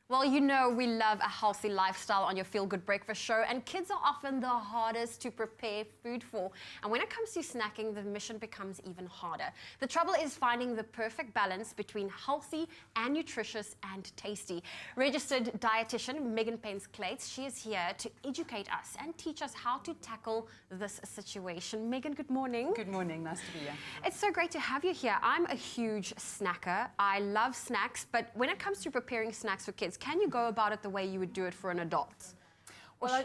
Well, you know we love a healthy lifestyle on your Feel Good Breakfast show, and kids are often the hardest to prepare food for. And when it comes to snacking, the mission becomes even harder. The trouble is finding the perfect balance between healthy and nutritious and tasty. Registered dietitian Megan Pence-Clates, she is here to educate us and teach us how to tackle this situation. Megan, good morning. Good morning, nice to be here. It's so great to have you here. I'm a huge snacker. I love snacks, but when it comes to preparing snacks for kids, can you go about it the way you would do it for an adult? Well,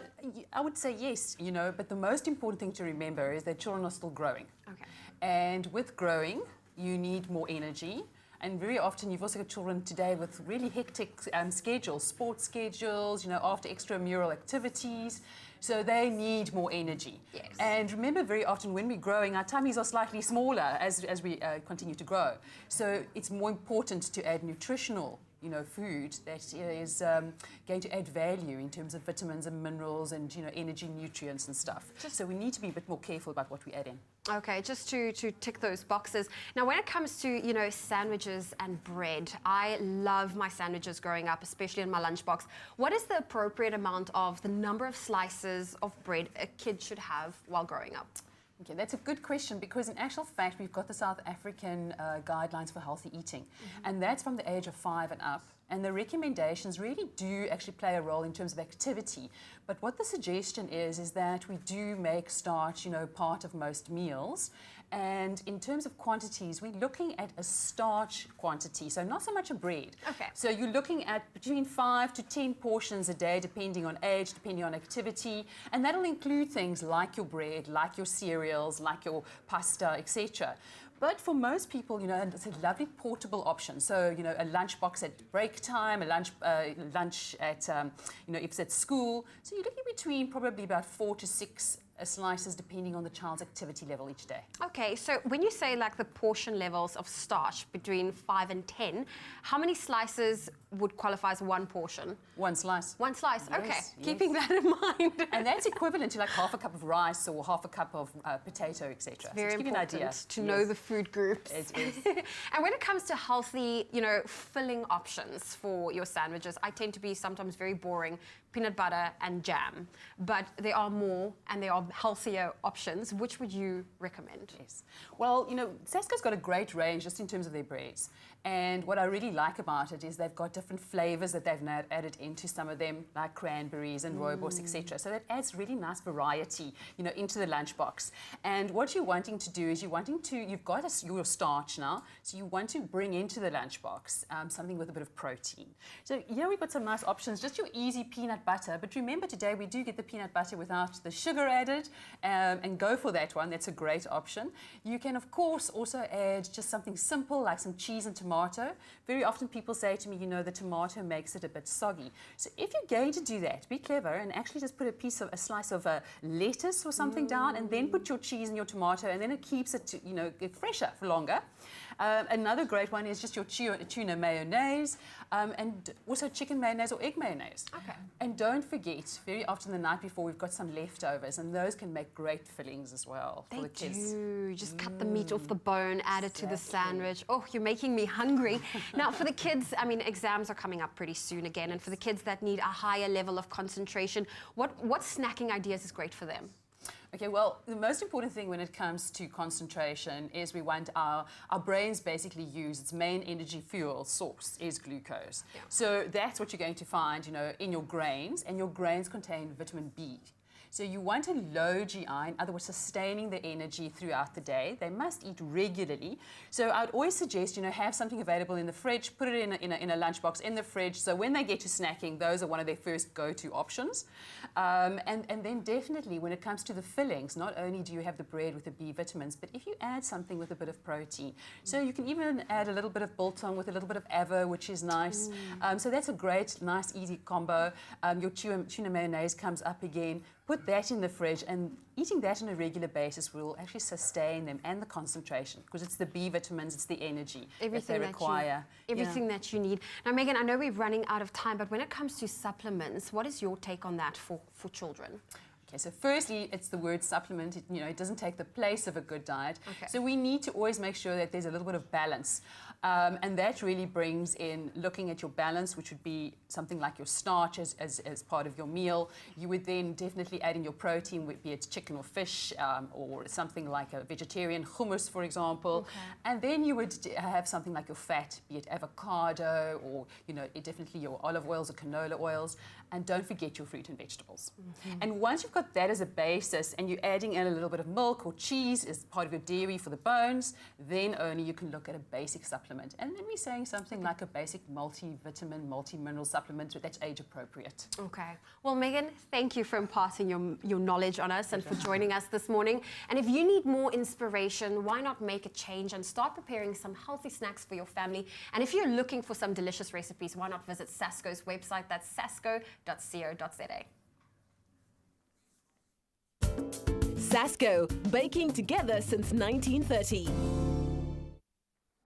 I would say yes, but the most important thing to remember is that children are still growing. Okay. And with growing, you need more energy. And very often you've also got children today with really hectic schedules, sports schedules, after extramural activities. So they need more energy. Yes. And remember, very often when we're growing, our tummies are slightly smaller as we continue to grow. So it's more important to add nutritional food that is going to add value in terms of vitamins and minerals and energy, nutrients and stuff. So we need to be a bit more careful about what we add in. Okay, just to tick those boxes. Now, when it comes to sandwiches and bread, I love my sandwiches growing up, especially in my lunchbox. What is the appropriate amount of the number of slices of bread a kid should have while growing up? Okay, that's a good question, because in actual fact we've got the South African guidelines for healthy eating, and that's from the age of 5 and up. And the recommendations really do actually play a role in terms of activity. But what the suggestion is that we do make starch, part of most meals. And in terms of quantities, we're looking at a starch quantity, so not so much a bread. Okay. So you're looking at between 5 to 10 portions a day, depending on age, depending on activity. And that'll include things like your bread, like your cereals, like your pasta, etc. But for most people, it's a lovely portable option. So, a lunchbox at break time, a lunch at, if it's at school. So you're looking between probably about 4 to 6 slices, depending on the child's activity level each day. Okay, so when you say like the portion levels of starch between 5 and 10, how many slices would qualify as one portion? One slice. One slice, yes, okay. Yes. Keeping that in mind. And that's equivalent to like half a cup of rice or half a cup of potato, etc. It's very important to yes. know the food groups. It is. And when it comes to healthy, filling options for your sandwiches, I tend to be sometimes very boring, peanut butter and jam. But there are more and there are healthier options. Which would you recommend? Yes. Well, Sasko's got a great range just in terms of their breads. And what I really like about it is they've got different flavors that they've now added into some of them, like cranberries and rooibos, etc. So that adds really nice variety, into the lunchbox. And what you're wanting to do is you've got your starch now, so you want to bring into the lunchbox something with a bit of protein. So here we've got some nice options, just your easy peanut butter. But remember, today we do get the peanut butter without the sugar added, and go for that one. That's a great option. You can, of course, also add just something simple like some cheese and tomato. Very often people say to me, the tomato makes it a bit soggy. So if you're going to do that, be clever and actually just put a slice of lettuce or something down, and then put your cheese and your tomato, and then it keeps it, fresher for longer. Another great one is just your tuna mayonnaise, and also chicken mayonnaise or egg mayonnaise. Okay. And don't forget, very often the night before we've got some leftovers, and those can make great fillings as well for the kids. They do. Just cut the meat off the bone, add it to the sandwich. Oh, you're making me hungry. Now, for the kids, exams are coming up pretty soon again, and for the kids that need a higher level of concentration, what snacking ideas is great for them? Okay, well, the most important thing when it comes to concentration is we want our brains basically use its main energy fuel source is glucose. Yeah. So that's what you're going to find, in your grains, and your grains contain vitamin B. So you want a low GI, in other words, sustaining the energy throughout the day. They must eat regularly. So I'd always suggest, have something available in the fridge, put it in a lunchbox in the fridge. So when they get to snacking, those are one of their first go-to options. And then definitely when it comes to the fillings, not only do you have the bread with the B vitamins, but if you add something with a bit of protein. So you can even add a little bit of biltong with a little bit of avo, which is nice. So that's a great, nice, easy combo. Your tuna mayonnaise comes up again. Put that in the fridge, and eating that on a regular basis will actually sustain them and the concentration, because it's the B vitamins, it's the energy that they require. Everything that you need. Now, Megan, I know we're running out of time, but when it comes to supplements, what is your take on that for children? Okay, so firstly, it's the word supplement. It doesn't take the place of a good diet. Okay. So we need to always make sure that there's a little bit of balance. And that really brings in looking at your balance, which would be something like your starch as part of your meal. You would then definitely add in your protein, be it chicken or fish, or something like a vegetarian hummus, for example. Okay. And then you would have something like your fat, be it avocado or, definitely your olive oils or canola oils. And don't forget your fruit and vegetables. Mm-hmm. And once you've got that as a basis and you're adding in a little bit of milk or cheese as part of your dairy for the bones, then only you can look at a basic supplement. And then we're saying something like a basic multivitamin, multi-mineral supplement that's age appropriate. Okay. Well, Megan, thank you for imparting your knowledge on us and for joining us this morning. And if you need more inspiration, why not make a change and start preparing some healthy snacks for your family? And if you're looking for some delicious recipes, why not visit Sasko's website? That's sasko.co.za. Sasko, baking together since 1930.